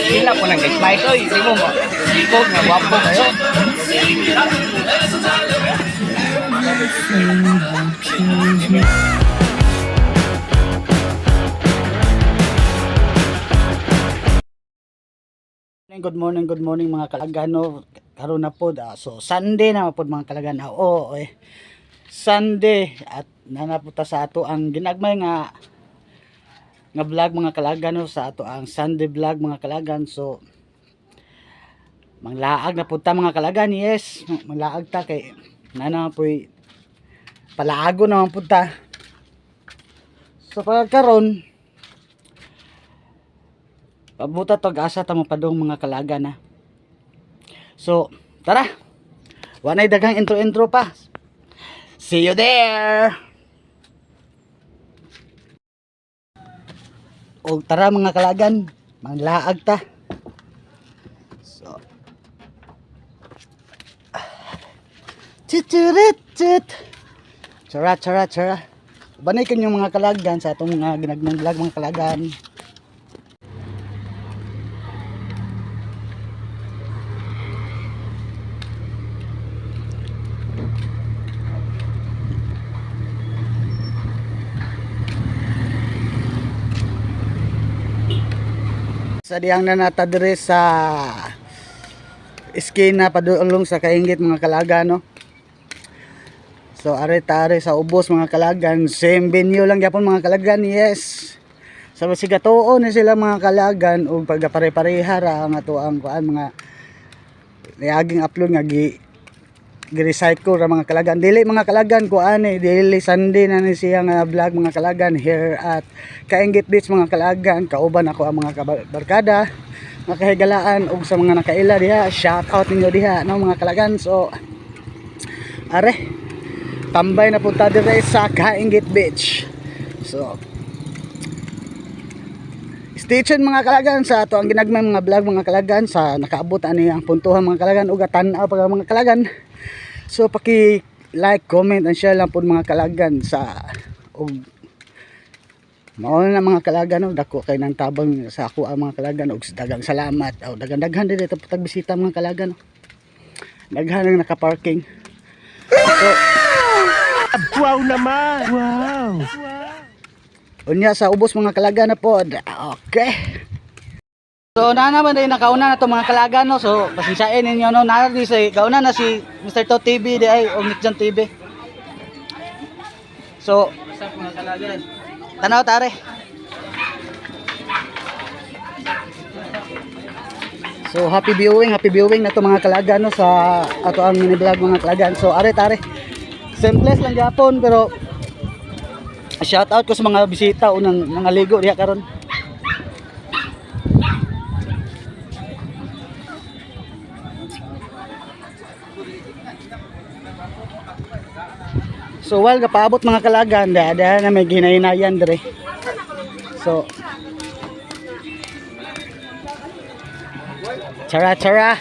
Sila po nang guys. Oy, di mo mo. Ikog nga wapo kayo. Good morning mga kalagano. Karon na po so Sunday na po mga kalagano. Sunday at nanapunta sa ato ang ginagmay nga vlog mga kalagano, sa ato ang Sunday vlog mga kalagan. So manglaag na punta mga kalagan, yes, manglaag ta kay nana po'y palaago naman punta. So pagkaron pabuta to asa ta mapadong mga kalagan na. So tara, wanay daghang intro pa. See you there. O tara mga kalagan, manglaag ta. So chit. Chara. Banay kanyang mga kalagan sa atong mga ginagnang vlog mga kalagan. Sa diyang na natadre sa iskina padulong sa Kainggit mga kalagan, no. So are sa ubos mga kalagan, same venue lang gyapon mga kalagan, yes. Sa sigatuon ni sila mga kalagan ug pagapare-pareha ra ang ato ang kuan mga niaging upload nga gi-recycle ra mga kalagan. Dili mga kalagan kuan dili Sunday na ni siya nga vlog mga kalagan here at Kainggit Beach mga kalagan. Kauban ako ang mga barkada, mga kahigalaan ug sa mga nakaila diha. Shout out ninyo diha no mga kalagan. So are tambay na punta dire sa Kainggit Beach. So stay tuned mga kalagan sa ato ang ginagmay mga vlog mga kalagan, sa nakaabot ani ang puntuhan mga kalagan ug tan-aw pa mga kalagan. So paki like, comment and share lang po mga kalagan sa ug mao na mga kalagan dako kay nang tabang sa ako ang mga kalagan ug daghang salamat. Daghan dito pag bisita mga kalagan. Daghan nang naka-parking. So, wow naman. Wow. Unya sa ubos mga kalagan na po. Okay. So na naman din nakauna na to mga kalagan, no. So pasensyain ninyo no, nardi sa kauna na si Mr. To TV di ay o Nick Jan TV. So sa mga kalagan, tanaw tare. So happy viewing na to mga kalagan, no, sa ato ang mini vlog mga kalagan. So are tare. Simple lang gyapon pero shout out ko sa mga bisita unang mga ligo diha karon. So while kapaabot mga kalagan, dahil na may ginahinayan dire. So Chara.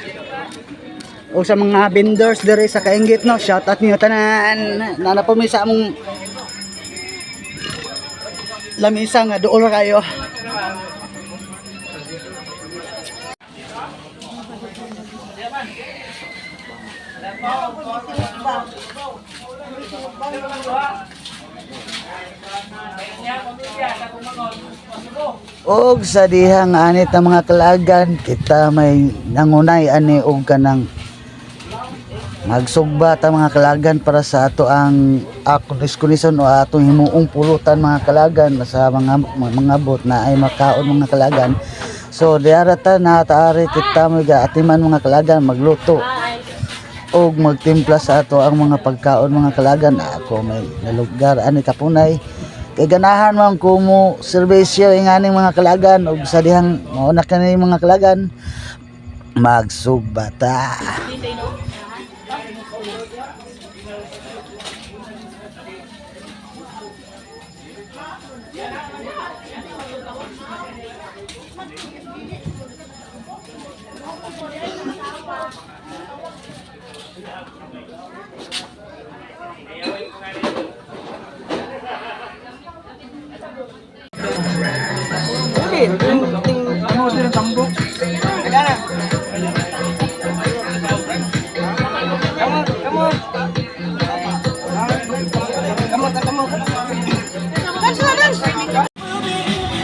O sa mga vendors dire sa Kainggit, no, shout out niyo tanan. Nana po mi sa among lamisa nga duol kayo. Og sa dihang anit ang mga kalagan, kita may nangunay ani og kanang magsugba ta mga kalagan para sa ato ang diskusyon o atong himuong pulutan mga kalagan sa mga bot na ay makaon mga kalagan. So diarata na taari kita mag-atiman mga kalagan, magluto og magtimpla sa ato ang mga pagkaon mga kalagan. Ako may nalugar ani kapunay kay ganahan man ko mo serbisyo inganing mga kalagan og sa dihang mauna kani mga kalagan magsugbata. Ting ano din tambok.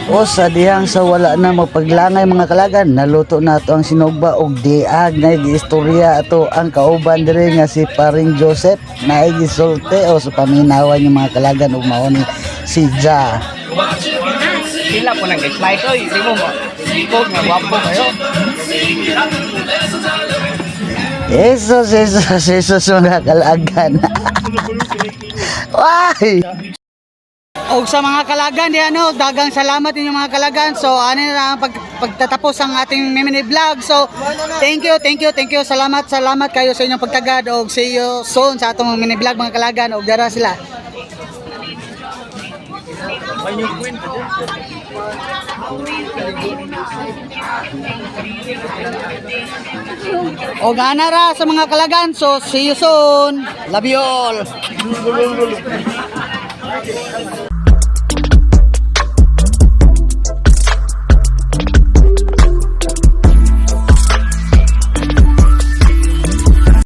O sa dihang sa wala na magpaglangay mga kalagan, naluto na to ang sinugba og diag nga giistorya ato ang kauban diri nga si Paring Joseph na gisulti o sa paminawan yung mga kalagan ug mao ni si Ja. Sila po nang slice oy, di mo ikog nga wapo kayo. Jesus mga kalagan. Why? O sa mga kalagan di ano, dagang salamat ninyo mga kalagan. So ano na ang pagtatapos ang ating mini vlog. So thank you. Salamat kayo sa inyong pagtagad og see you soon sa atong mini vlog mga kalagan og dara sila. O ganara sa mga kalagan. So see you soon. Love you all.